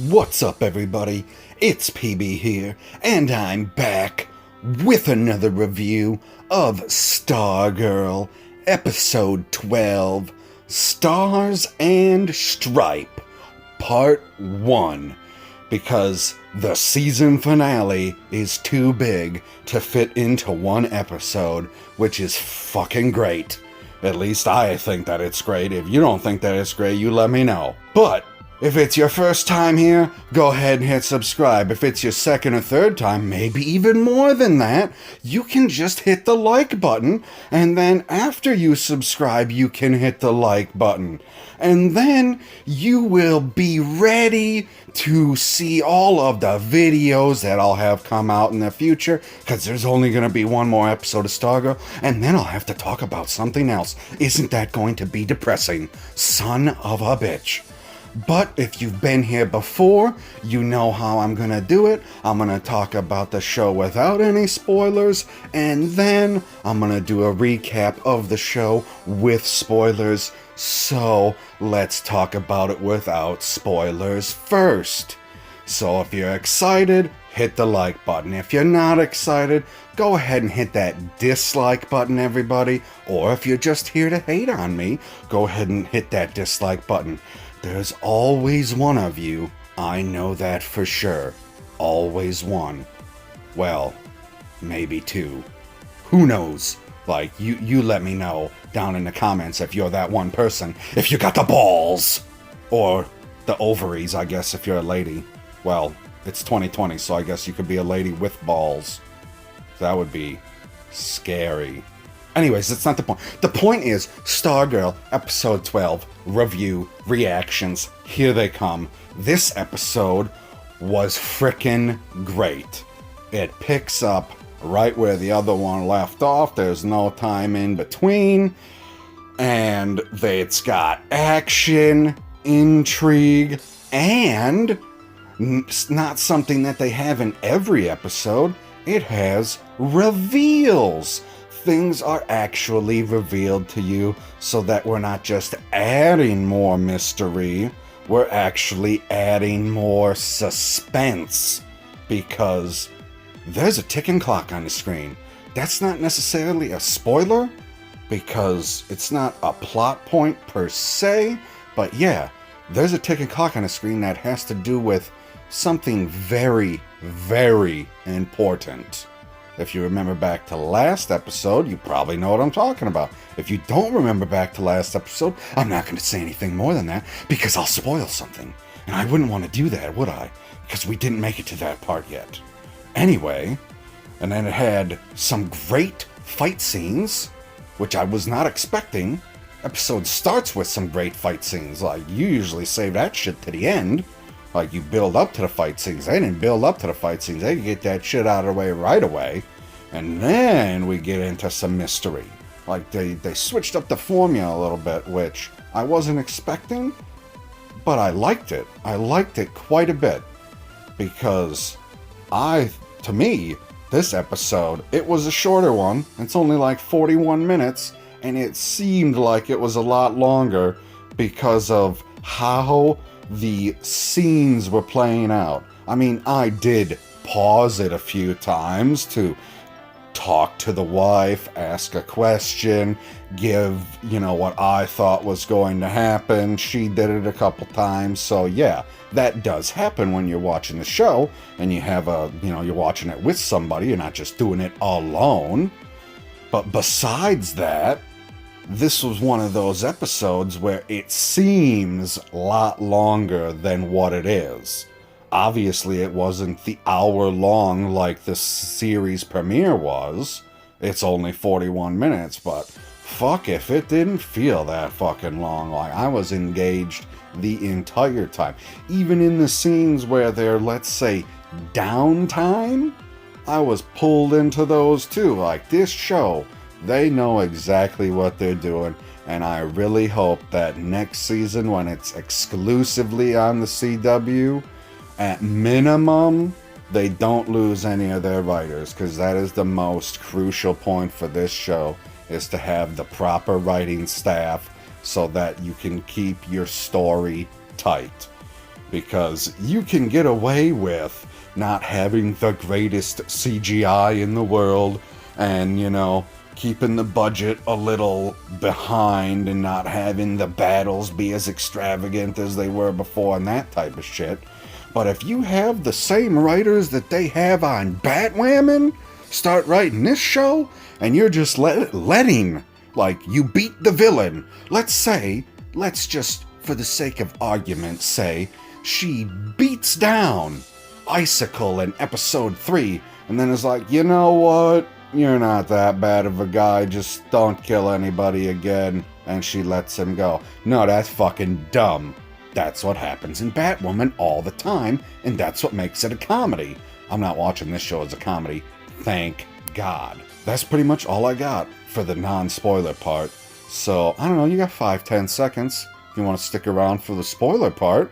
What's up, everybody? It's PB here, and I'm back with another review of STARGIRL, Episode 12, Stars and S.T.R.I.P.E, Part 1, because the season finale is too big to fit into one episode, which is fucking great. At least I think that it's great. If you don't think that it's great, you let me know. But if it's your first time here, go ahead and hit subscribe. If it's your second or third time, maybe even more than that, you can just hit the like button, and then after you subscribe, you can hit the like button. And then you will be ready to see all of the videos that I'll have come out in the future, because there's only going to be one more episode of STARGIRL, and then I'll have to talk about something else. Isn't that going to be depressing? Son of a bitch. But if you've been here before, you know how I'm going to do it. I'm going to talk about the show without any spoilers, and then I'm going to do a recap of the show with spoilers. So let's talk about it without spoilers first. So if you're excited, hit the like button. If you're not excited, go ahead and hit that dislike button, everybody. Or if you're just here to hate on me, go ahead and hit that dislike button. There's always one of you, I know that for sure. Always one. Well, maybe two. Who knows? Like, you let me know down in the comments if you're that one person. If you got the balls! Or the ovaries, I guess, if you're a lady. Well, it's 2020, so I guess you could be a lady with balls. That would be scary. Anyways, that's not the point. The point is, STARGIRL, Episode 12, review, reactions, here they come. This episode was frickin' great. It picks up right where the other one left off. There's no time in between. And it's got action, intrigue, and not something that they have in every episode. It has reveals. Things are actually revealed to you so that we're not just adding more mystery, we're actually adding more suspense, because there's a ticking clock on the screen. That's not necessarily a spoiler, because it's not a plot point per se, but yeah, there's a ticking clock on the screen that has to do with something very, very important. If you remember back to last episode, you probably know what I'm talking about. If you don't remember back to last episode, I'm not going to say anything more than that, because I'll spoil something. And I wouldn't want to do that, would I? Because we didn't make it to that part yet. Anyway, and then it had some great fight scenes, which I was not expecting. Episode starts with some great fight scenes. Like, you usually save that shit to the end. Like, you build up to the fight scenes. They didn't build up to the fight scenes. They get that shit out of the way right away. And then we get into some mystery. Like, they switched up the formula a little bit, which I wasn't expecting, but I liked it. I liked it quite a bit. Because to me, this episode, it was a shorter one. It's only like 41 minutes, and it seemed like it was a lot longer because of how the scenes were playing out. I mean, I did pause it a few times to talk to the wife, ask a question, give, what I thought was going to happen. She did it a couple times. So yeah, that does happen when you're watching the show and you have you're watching it with somebody. You're not just doing it alone. But besides that, this was one of those episodes where it seems a lot longer than what it is. Obviously, it wasn't the hour long like the series premiere was. It's only 41 minutes, but fuck if it didn't feel that fucking long. Like, I was engaged the entire time. Even in the scenes where they're, let's say, downtime, I was pulled into those too. Like, this show, they know exactly what they're doing, and I really hope that next season, when it's exclusively on the CW, at minimum, they don't lose any of their writers, because that is the most crucial point for this show, is to have the proper writing staff so that you can keep your story tight. because you can get away with not having the greatest CGI in the world and, you know, keeping the budget a little behind and not having the battles be as extravagant as they were before and that type of shit. But if you have the same writers that they have on Batwoman start writing this show, and you're just letting, like, you beat the villain. Let's just, for the sake of argument, say she beats down Icicle in episode 3, and then is like, you know what? You're not that bad of a guy, just don't kill anybody again, and she lets him go. No, that's fucking dumb. That's what happens in Batwoman all the time, and that's what makes it a comedy. I'm not watching this show as a comedy, thank God. That's pretty much all I got for the non-spoiler part. So, I don't know, you got 5-10 seconds if you want to stick around for the spoiler part,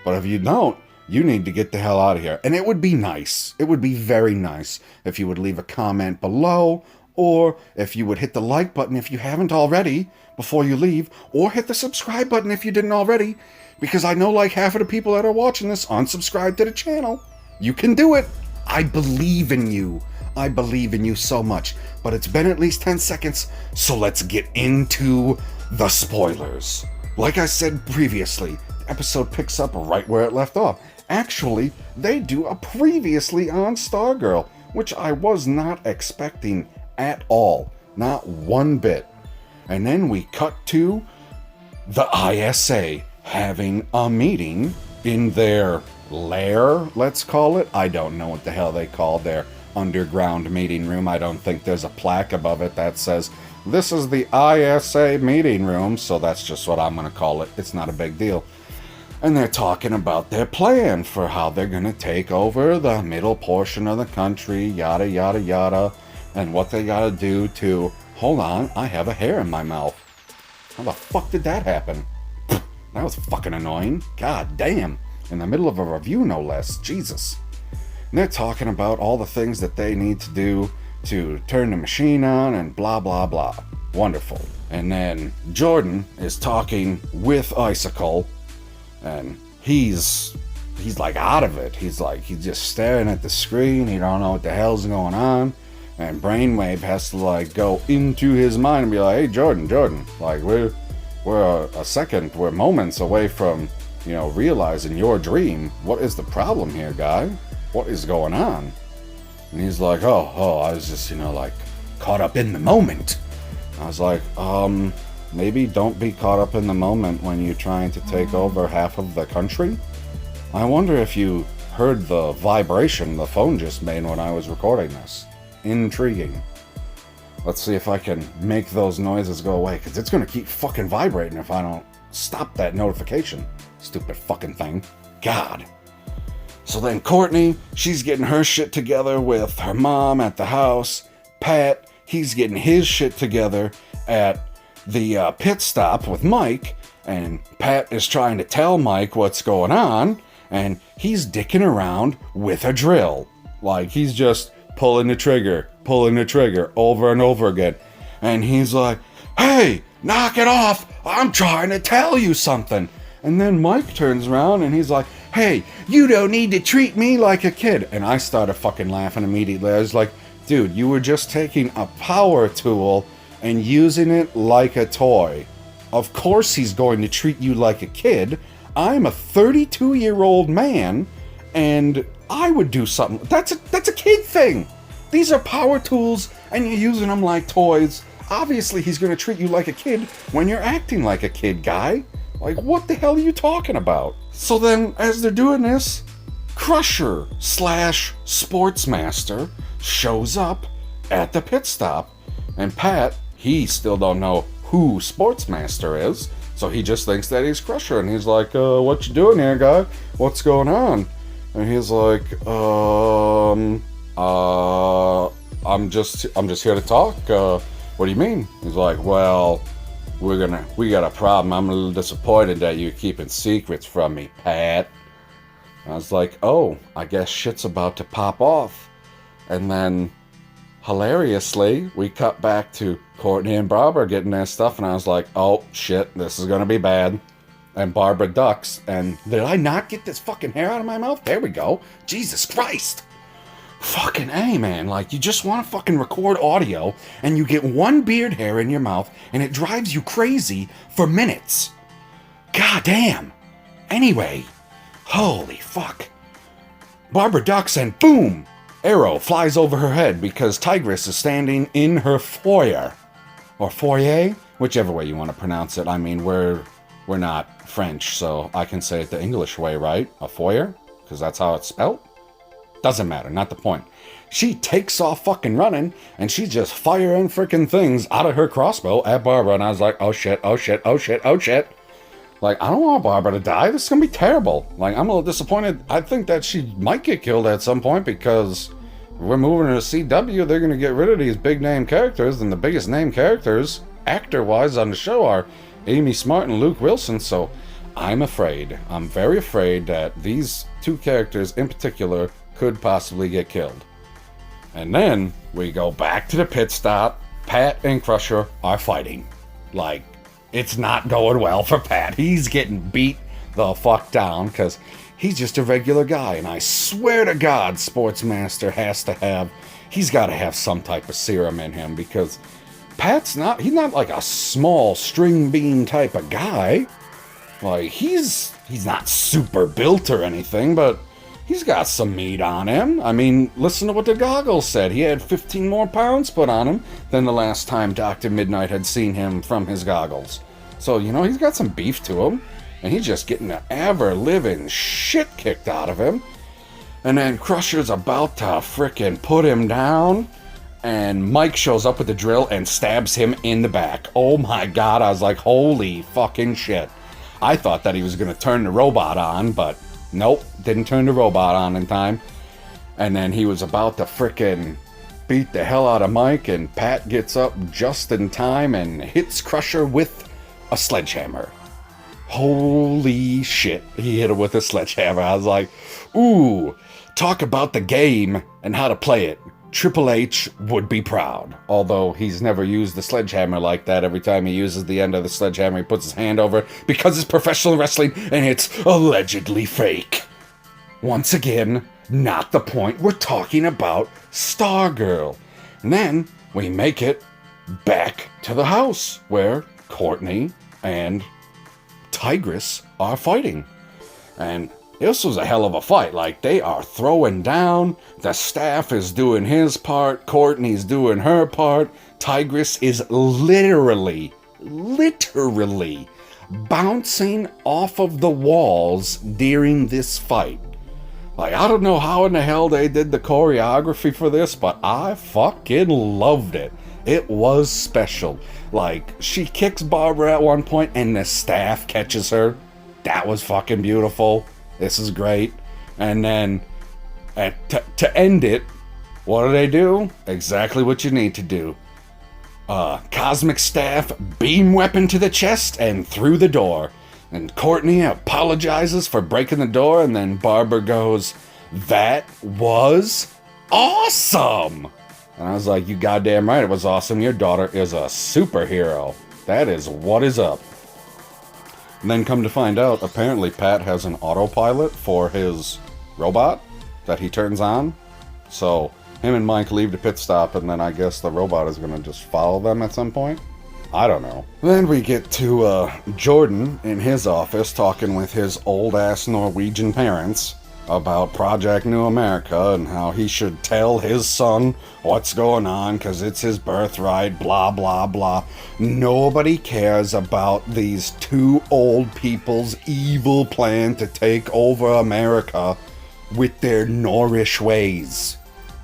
but if you don't, you need to get the hell out of here. And it would be nice, it would be very nice if you would leave a comment below, or if you would hit the like button if you haven't already before you leave, or hit the subscribe button if you didn't already, because I know like half of the people that are watching this unsubscribe to the channel. You can do it. I believe in you. I believe in you so much. But it's been at least 10 seconds, so let's get into the spoilers. Like I said previously, the episode picks up right where it left off. Actually, they do a previously on Stargirl, which I was not expecting at all. Not one bit. And then we cut to the ISA having a meeting in their lair, let's call it. I don't know what the hell they call their underground meeting room. I don't think there's a plaque above it that says, this is the ISA meeting room, so that's just what I'm going to call it. It's not a big deal. And they're talking about their plan for how they're going to take over the middle portion of the country, yada, yada, yada, and what they got to do to... Hold on, I have a hair in my mouth. How the fuck did that happen? That was fucking annoying. God damn. In the middle of a review, no less. Jesus. And they're talking about all the things that they need to do to turn the machine on and blah, blah, blah. Wonderful. And then Jordan is talking with Icicle, and he's like out of it. He's just staring at the screen. He don't know what the hell's going on. And Brainwave has to like go into his mind and be like, hey, Jordan, like we're moments away from, you know, realizing your dream. What is the problem here, guy? What is going on? And he's like, oh, I was just, you know, like caught up in the moment. I was like, maybe don't be caught up in the moment when you're trying to take over half of the country. I wonder if you heard the vibration the phone just made when I was recording this. Intriguing. Let's see if I can make those noises go away, because it's going to keep fucking vibrating if I don't stop that notification. Stupid fucking thing. God. So then Courtney, she's getting her shit together with her mom at the house. Pat, he's getting his shit together at the pit stop with Mike. And Pat is trying to tell Mike what's going on. And he's dicking around with a drill. Like, he's just pulling the trigger over and over again. And he's like, hey, knock it off. I'm trying to tell you something. And then Mike turns around and he's like, hey, you don't need to treat me like a kid. And I started fucking laughing immediately. I was like, dude, you were just taking a power tool and using it like a toy. Of course he's going to treat you like a kid. I'm a 32-year-old man, and I would do something. That's a kid thing. These are power tools, and you're using them like toys. Obviously, he's going to treat you like a kid when you're acting like a kid, guy. Like, what the hell are you talking about? So then, as they're doing this, Crusher / Sportsmaster shows up at the pit stop, and Pat, he still don't know who Sportsmaster is, so he just thinks that he's Crusher, and he's like, what you doing here, guy? What's going on? And he's like, I'm just here to talk. What do you mean? He's like, well, we got a problem. I'm a little disappointed that you're keeping secrets from me, Pat. And I was like, oh, I guess shit's about to pop off. And then, hilariously, we cut back to Courtney and Barbara getting their stuff, and I was like, oh, shit, this is gonna be bad. and Barbara ducks, and did I not get this fucking hair out of my mouth? There we go. Jesus Christ. Fucking A, man. Like, you just want to fucking record audio, and you get one beard hair in your mouth, and it drives you crazy for minutes. God damn. Anyway, holy fuck. Barbara ducks, and boom! Arrow flies over her head because Tigress is standing in her foyer. Or foyer? Whichever way you want to pronounce it. I mean, we're not French, so I can say it the English way, right? A foyer? Because that's how it's spelled? Doesn't matter, not the point. She takes off fucking running, and she's just firing freaking things out of her crossbow at Barbara, and I was like, oh shit, oh shit, oh shit, oh shit. Like, I don't want Barbara to die. This is gonna be terrible. Like, I'm a little disappointed. I think that she might get killed at some point because we're moving to CW. They're gonna get rid of these big name characters, and the biggest name characters, actor-wise, on the show are Amy Smart and Luke Wilson, so I'm afraid. I'm very afraid that these two characters in particular could possibly get killed. And then we go back to the pit stop. Pat and Crusher are fighting. Like, it's not going well for Pat. He's getting beat the fuck down because he's just a regular guy. And I swear to God, Sportsmaster he's got to have some type of serum in him because he's not like a small string bean type of guy. Like, he's not super built or anything, but he's got some meat on him. I mean, listen to what the goggles said. He had 15 more pounds put on him than the last time Dr. Midnight had seen him from his goggles. So, you know, he's got some beef to him. And he's just getting the ever-living shit kicked out of him. And then Crusher's about to frickin' put him down. And Mike shows up with the drill and stabs him in the back. Oh my God, I was like, holy fucking shit. I thought that he was going to turn the robot on, but nope, didn't turn the robot on in time. And then he was about to frickin' beat the hell out of Mike, and Pat gets up just in time and hits Crusher with a sledgehammer. Holy shit, he hit him with a sledgehammer. I was like, ooh, talk about the game and how to play it. Triple H would be proud. Although he's never used the sledgehammer like that. Every time he uses the end of the sledgehammer, he puts his hand over it because it's professional wrestling and it's allegedly fake. Once again, not the point. We're talking about Stargirl. And then we make it back to the house where Courtney and Tigress are fighting. And this was a hell of a fight. Like, they are throwing down. The staff is doing his part. Courtney's doing her part. Tigress is literally bouncing off of the walls during this fight. Like, I don't know how in the hell they did the choreography for this, but I fucking loved it. It was special. Like, she kicks Barbara at one point and the staff catches her. That was fucking beautiful. This is great. And then, to end it, what do? Exactly what you need to do. Cosmic staff, beam weapon to the chest, and through the door. And Courtney apologizes for breaking the door, and then Barbara goes, "That was awesome!" And I was like, you goddamn right it was awesome. Your daughter is a superhero. That is what is up. And then come to find out, apparently Pat has an autopilot for his robot that he turns on. So him and Mike leave the pit stop, and then I guess the robot is going to just follow them at some point. I don't know. Then we get to Jordan in his office talking with his old-ass Norwegian parents about Project New America and how he should tell his son what's going on because it's his birthright, blah, blah, blah. Nobody cares about these two old people's evil plan to take over America with their Norrish ways.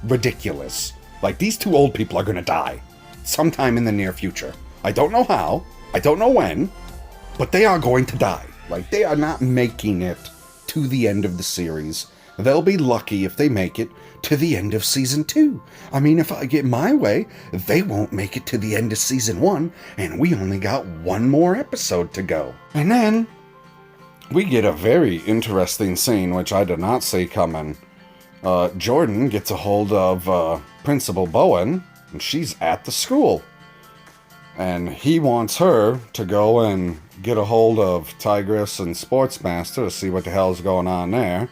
Ridiculous. Like, these two old people are gonna die sometime in the near future. I don't know how, I don't know when, but they are going to die. Like, they are not making it to the end of the series. They'll be lucky if they make it to the end of season 2. I mean, if I get my way, they won't make it to the end of season 1, and we only got one more episode to go. And then we get a very interesting scene, which I did not see coming. Jordan gets a hold of Principal Bowen, and she's at the school. And he wants her to go and get a hold of Tigress and Sportsmaster to see what the hell's going on there.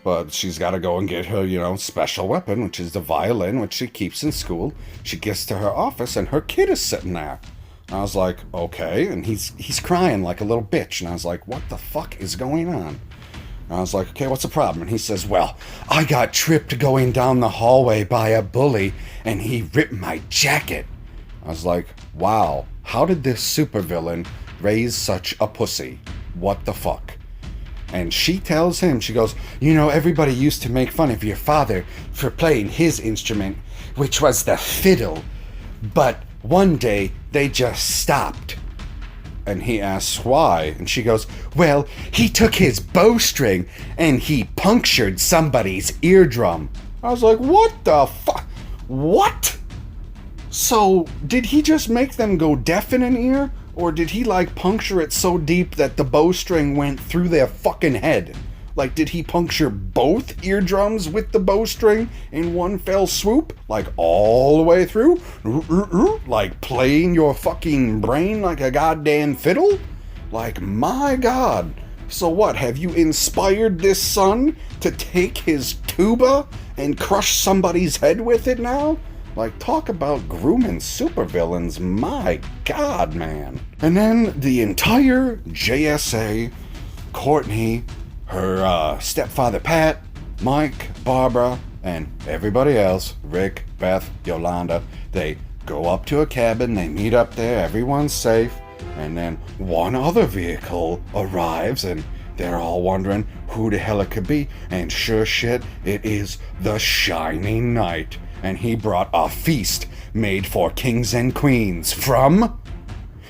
But she's got to go and get her, special weapon, which is the violin, which she keeps in school. She gets to her office, and her kid is sitting there. And I was like, okay. And he's crying like a little bitch. And I was like, what the fuck is going on? And I was like, okay, what's the problem? And he says, well, I got tripped going down the hallway by a bully, and he ripped my jacket. I was like, wow, how did this supervillain raise such a pussy? What the fuck? And she tells him, she goes, everybody used to make fun of your father for playing his instrument, which was the fiddle. But one day, they just stopped. And he asks why. And she goes, well, he took his bowstring and he punctured somebody's eardrum. I was like, what the fuck? What? So, did he just make them go deaf in an ear? Or did he, puncture it so deep that the bowstring went through their fucking head? Did he puncture both eardrums with the bowstring in one fell swoop? All the way through? Playing your fucking brain like a goddamn fiddle? My God. So what, have you inspired this son to take his tuba and crush somebody's head with it now? Talk about grooming supervillains, my God, man. And then the entire JSA, Courtney, her stepfather Pat, Mike, Barbara, and everybody else, Rick, Beth, Yolanda, they go up to a cabin, they meet up there, everyone's safe, and then one other vehicle arrives, and they're all wondering who the hell it could be, and sure shit, it is the Shining Knight. And he brought a feast made for kings and queens from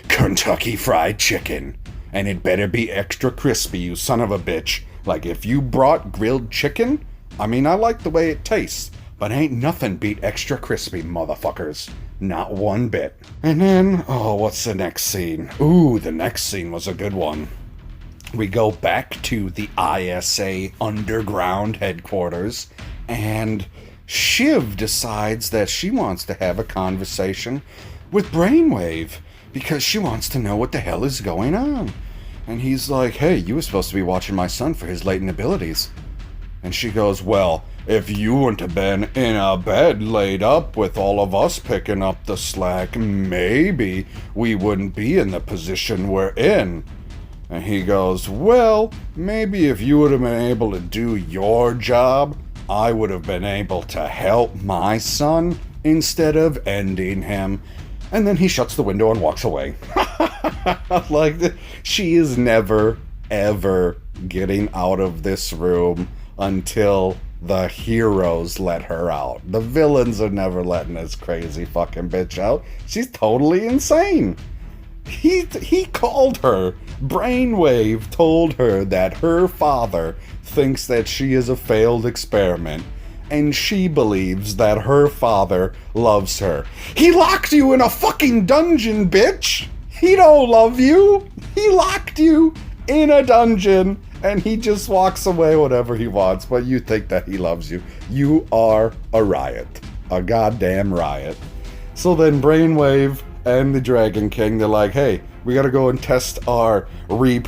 Kentucky Fried Chicken. And it better be extra crispy, you son of a bitch. If you brought grilled chicken, I like the way it tastes, but ain't nothing beat extra crispy, motherfuckers. Not one bit. And then, what's the next scene? Ooh, the next scene was a good one. We go back to the ISA underground headquarters, and Shiv decides that she wants to have a conversation with Brainwave because she wants to know what the hell is going on. And he's like, hey, you were supposed to be watching my son for his latent abilities. And she goes, well, if you wouldn't have been in a bed laid up with all of us picking up the slack, maybe we wouldn't be in the position we're in. And he goes, well, maybe if you would have been able to do your job, I would have been able to help my son instead of ending him. And then he shuts the window and walks away. She is never, ever getting out of this room until the heroes let her out. The villains are never letting this crazy fucking bitch out. She's totally insane. He called her. Brainwave told her that her father thinks that she is a failed experiment, and she believes that her father loves her. He locked you in a fucking dungeon, bitch! He don't love you! He locked you in a dungeon, and he just walks away whenever he wants, but you think that he loves you. You are a riot. A goddamn riot. So then Brainwave and the Dragon King, they're like, hey, we gotta go and test our mind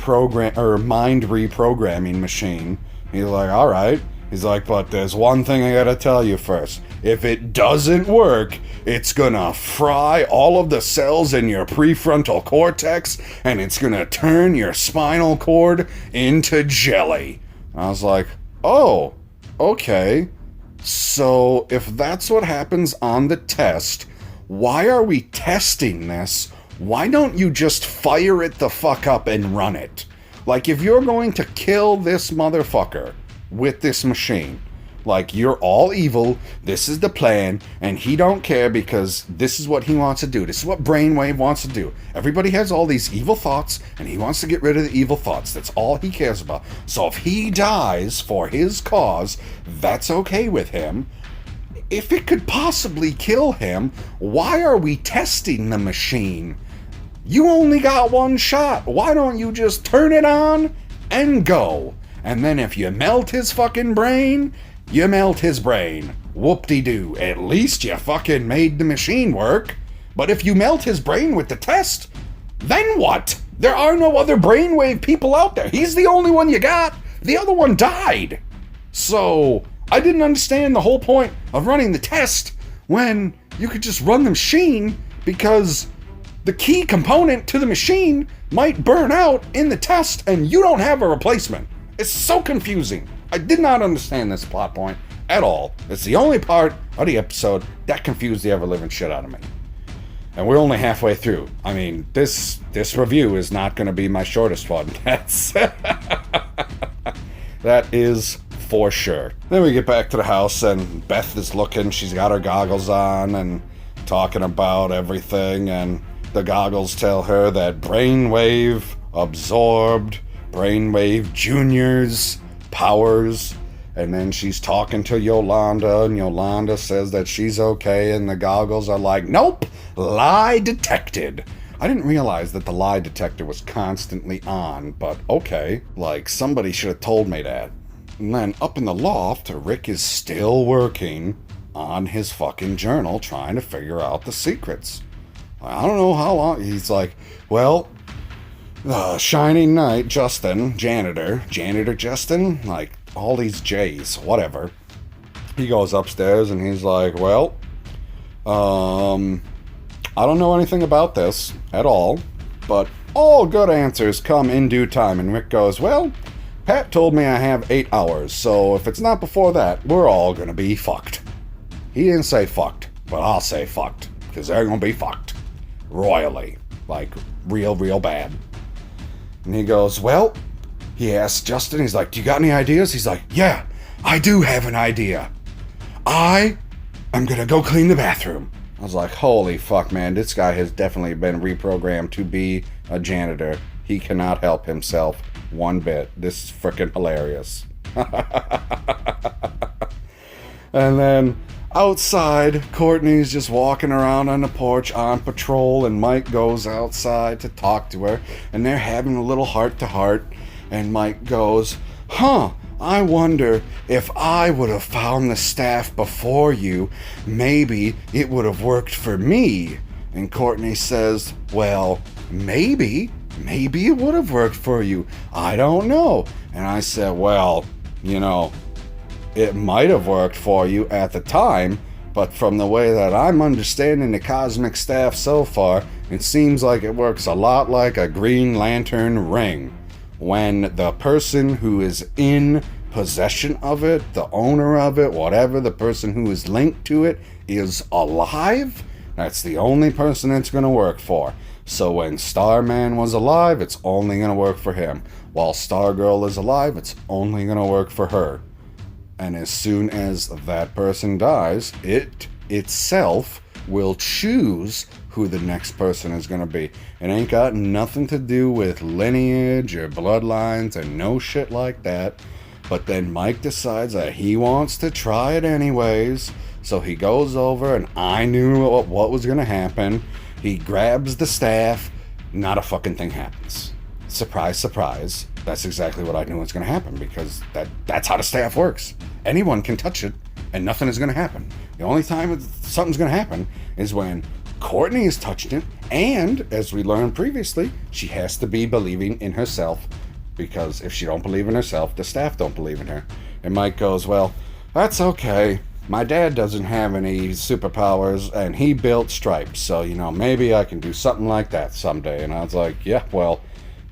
reprogramming machine. He's like, alright. He's like, but there's one thing I gotta tell you first. If it doesn't work, it's gonna fry all of the cells in your prefrontal cortex, and it's gonna turn your spinal cord into jelly. I was like, oh, okay. So if that's what happens on the test, why are we testing this? Why don't you just fire it the fuck up and run it? If you're going to kill this motherfucker with this machine, you're all evil, this is the plan, and he don't care because this is what he wants to do. This is what Brainwave wants to do. Everybody has all these evil thoughts, and he wants to get rid of the evil thoughts. That's all he cares about. So if he dies for his cause, that's okay with him. If it could possibly kill him, why are we testing the machine? You only got one shot. Why don't you just turn it on and go? And then if you melt his fucking brain, you melt his brain. Whoop-de-doo. At least you fucking made the machine work. But if you melt his brain with the test, then what? There are no other brainwave people out there. He's the only one you got. The other one died. So I didn't understand the whole point of running the test when you could just run the machine, because the key component to the machine might burn out in the test and you don't have a replacement. It's so confusing. I did not understand this plot point at all. It's the only part of the episode that confused the ever-living shit out of me. And we're only halfway through. I mean, this review is not going to be my shortest one. That is for sure. Then we get back to the house and Beth is looking. She's got her goggles on and talking about everything. And the goggles tell her that Brainwave absorbed Brainwave Jr.'s powers. And then she's talking to Yolanda, and Yolanda says that she's okay, and the goggles are like, nope, lie detected. I didn't realize that the lie detector was constantly on, but okay, like somebody should have told me that. And then up in the loft, Rick is still working on his fucking journal, trying to figure out the secrets. I don't know how long. He's like, well, Shining Knight, Justin, janitor Justin, like, all these J's, whatever. He goes upstairs and he's like, well, I don't know anything about this at all, but all good answers come in due time. And Rick goes, well, Pat told me I have 8 hours, so if it's not before that, we're all gonna be fucked. He didn't say fucked, but I'll say fucked, because they're gonna be fucked. Royally. Like, real bad. And he goes, well, he asks Justin, he's like, do you got any ideas? He's like, yeah, I do have an idea. I am gonna go clean the bathroom. I was like, holy fuck, man, this guy has definitely been reprogrammed to be a janitor. He cannot help himself one bit. This is freaking hilarious. And then outside, Courtney's just walking around on the porch on patrol, and Mike goes outside to talk to her, and they're having a little heart-to-heart. And Mike goes, I wonder if I would have found the staff before you, maybe it would have worked for me. And Courtney says, well, maybe it would have worked for you. I don't know. And I said, well, you know, it might have worked for you at the time, but from the way that I'm understanding the cosmic staff so far, it seems like it works a lot like a Green Lantern ring. When the person who is in possession of it, the owner of it, whatever, the person who is linked to it is alive, that's the only person it's going to work for. So when Starman was alive, it's only going to work for him. While Stargirl is alive, it's only going to work for her. And as soon as that person dies, it itself will choose who the next person is going to be. It ain't got nothing to do with lineage or bloodlines and no shit like that. But then Mike decides that he wants to try it anyways. So he goes over, and I knew what was going to happen. He grabs the staff. Not a fucking thing happens. Surprise, surprise. That's exactly what I knew was going to happen, because that's how the staff works. Anyone can touch it, and nothing is going to happen. The only time something's going to happen is when Courtney has touched it, and as we learned previously, she has to be believing in herself, because if she don't believe in herself, the staff don't believe in her. And Mike goes, well, that's okay. My dad doesn't have any superpowers, and he built stripes, so, you know, maybe I can do something like that someday. And I was like, yeah, well,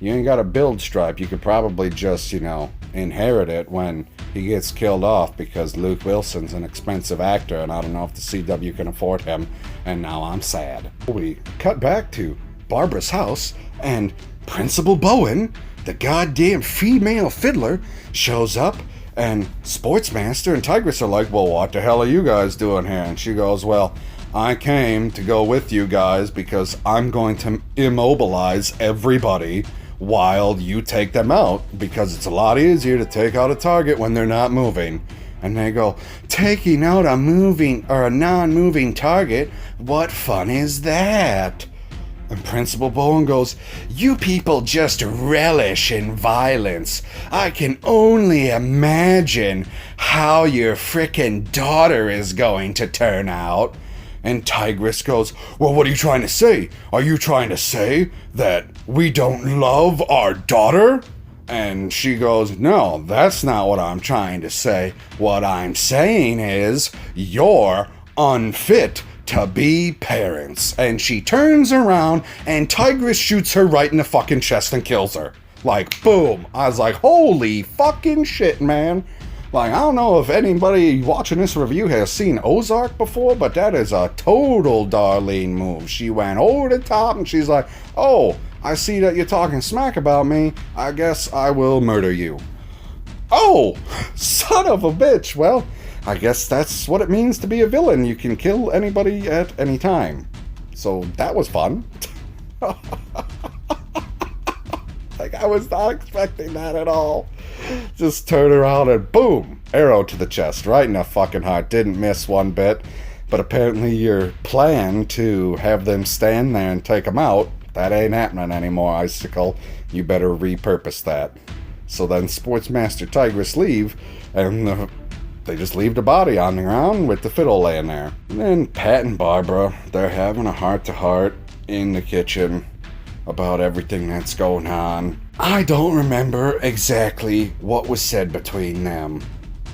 you ain't got to build Stripe. You could probably just, you know, inherit it when he gets killed off, because Luke Wilson's an expensive actor, and I don't know if the CW can afford him, and now I'm sad. We cut back to Barbara's house, and Principal Bowen, the goddamn female fiddler, shows up, and Sportsmaster and Tigress are like, well, what the hell are you guys doing here? And she goes, well, I came to go with you guys because I'm going to immobilize everybody while you take them out, because it's a lot easier to take out a target when they're not moving. And they go, taking out a moving or a non-moving target? What fun is that? And Principal Bowen goes, you people just relish in violence. I can only imagine how your frickin' daughter is going to turn out. And Tigress goes, well, what are you trying to say? Are you trying to say that we don't love our daughter? And she goes, no, that's not what I'm trying to say. What I'm saying is you're unfit to be parents. And she turns around and Tigress shoots her right in the fucking chest and kills her. Like, boom. I was like, holy fucking shit, man. Like, I don't know if anybody watching this review has seen Ozark before, but that is a total Darlene move. She went over the top and she's like, oh, I see that you're talking smack about me. I guess I will murder you. Oh, son of a bitch. Well, I guess that's what it means to be a villain. You can kill anybody at any time. So that was fun. Like, I was not expecting that at all. Just turn around and boom, arrow to the chest, right in the fucking heart. Didn't miss one bit. But apparently your plan to have them stand there and take them out, that ain't happening anymore, Icicle. You better repurpose that. So then Sportsmaster Tigress leave, and they just leave the body on the ground with the fiddle laying there. And then Pat and Barbara, they're having a heart-to-heart in the kitchen about everything that's going on. I don't remember exactly what was said between them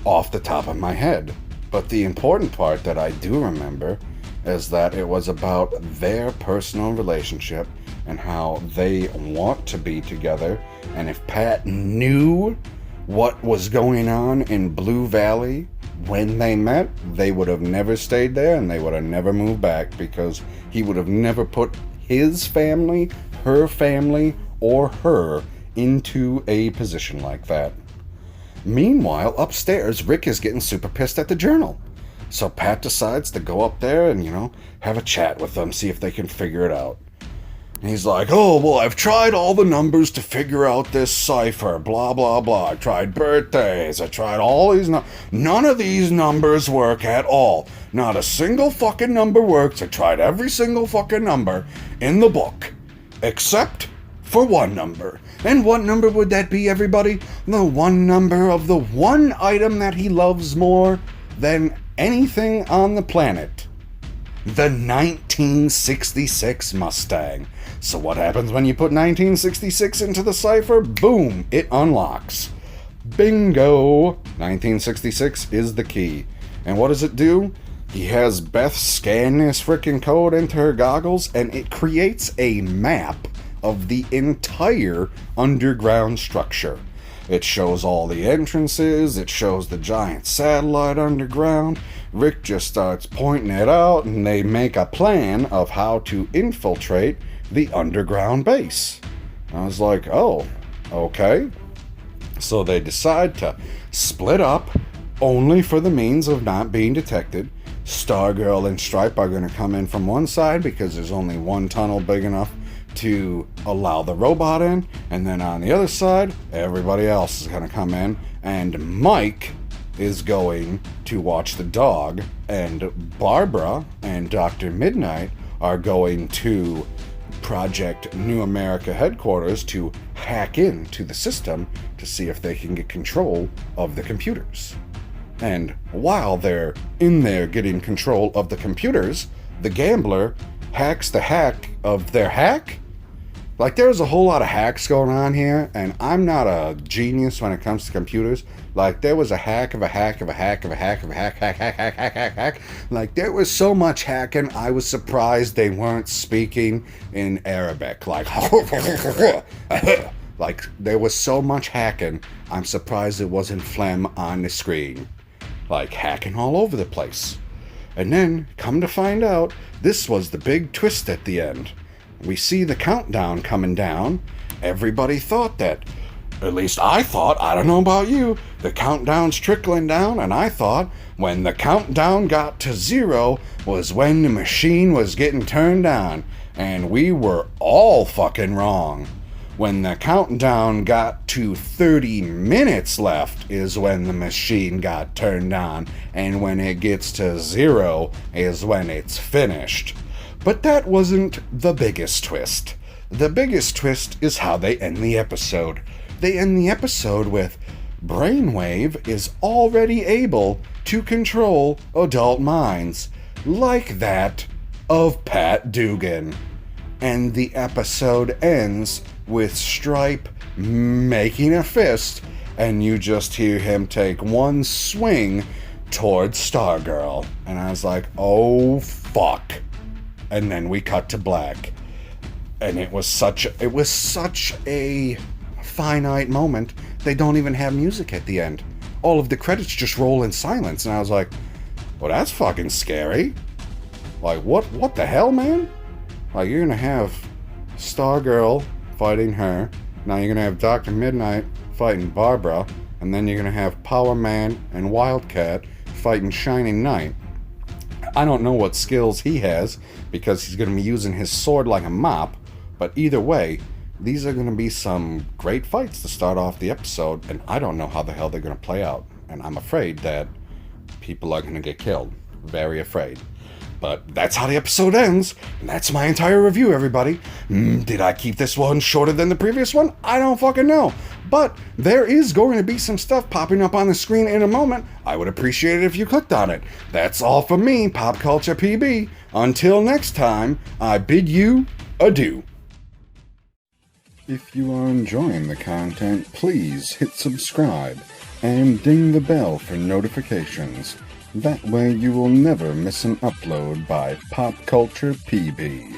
off the top of my head, but the important part that I do remember is that it was about their personal relationship and how they want to be together, and if Pat knew what was going on in Blue Valley when they met, they would have never stayed there and they would have never moved back, because he would have never put his family, her family, or her into a position like that. Meanwhile, upstairs, Rick is getting super pissed at the Journal. So Pat decides to go up there and, have a chat with them, see if they can figure it out. And he's like, oh, well, I've tried all the numbers to figure out this cipher, blah, blah, blah. I tried birthdays, I tried all these none of these numbers work at all. Not a single fucking number works. I tried every single fucking number in the book, except for one number. And what number would that be, everybody? The one number of the one item that he loves more than anything on the planet. The 1966 Mustang. So what happens when you put 1966 into the cipher? Boom, it unlocks. Bingo! 1966 is the key. And what does it do? He has Beth scan this frickin' code into her goggles, and it creates a map of the entire underground structure. It shows all the entrances, it shows the giant satellite underground. Rick just starts pointing it out, and they make a plan of how to infiltrate the underground base. I was like, oh, okay. So they decide to split up, only for the means of not being detected. Stargirl and Stripe are going to come in from one side because there's only one tunnel big enough to allow the robot in, and then on the other side, everybody else is going to come in, and Mike is going to watch the dog, and Barbara and Dr. Midnight are going to Project New America headquarters to hack into the system to see if they can get control of the computers. And while they're in there getting control of the computers, the gambler hacks the hack of their hack. Like, there's a whole lot of hacks going on here, and I'm not a genius when it comes to computers. Like, there was a hack of a hack of a hack of a hack of a hack. Like, there was so much hacking, I was surprised they weren't speaking in Arabic. Like, like, there was so much hacking, I'm surprised it wasn't phlegm on the screen. Like, hacking all over the place. And then, come to find out, this was the big twist at the end. We see the countdown coming down. Everybody thought that, at least I thought, I don't know about you, the countdown's trickling down, and I thought when the countdown got to 0 was when the machine was getting turned on, and we were all fucking wrong. When the countdown got to 30 minutes left is when the machine got turned on, and when it gets to 0 is when it's finished. But that wasn't the biggest twist. The biggest twist is how they end the episode. They end the episode with Brainwave is already able to control adult minds. like that of Pat Dugan. And the episode ends with Stripe making a fist, and you just hear him take one swing towards Stargirl. And I was like, oh fuck. And then we cut to black. And it was such a finite moment. They don't even have music at the end. All of the credits just roll in silence. And I was like, well, that's fucking scary. Like, what the hell, man? Like, you're gonna have Stargirl fighting her. Now you're gonna have Dr. Midnight fighting Barbara. And then you're gonna have Power Man and Wildcat fighting Shining Knight. I don't know what skills he has, because he's gonna be using his sword like a mop. But either way, these are gonna be some great fights to start off the episode. And I don't know how the hell they're gonna play out. And I'm afraid that people are gonna get killed. Very afraid. But that's how the episode ends, and that's my entire review, everybody. Did I keep this one shorter than the previous one? I don't fucking know. But there is going to be some stuff popping up on the screen in a moment. I would appreciate it if you clicked on it. That's all from me, Pop Culture PB. Until next time, I bid you adieu. If you are enjoying the content, please hit subscribe and ding the bell for notifications. That way you will never miss an upload by Pop Culture PB.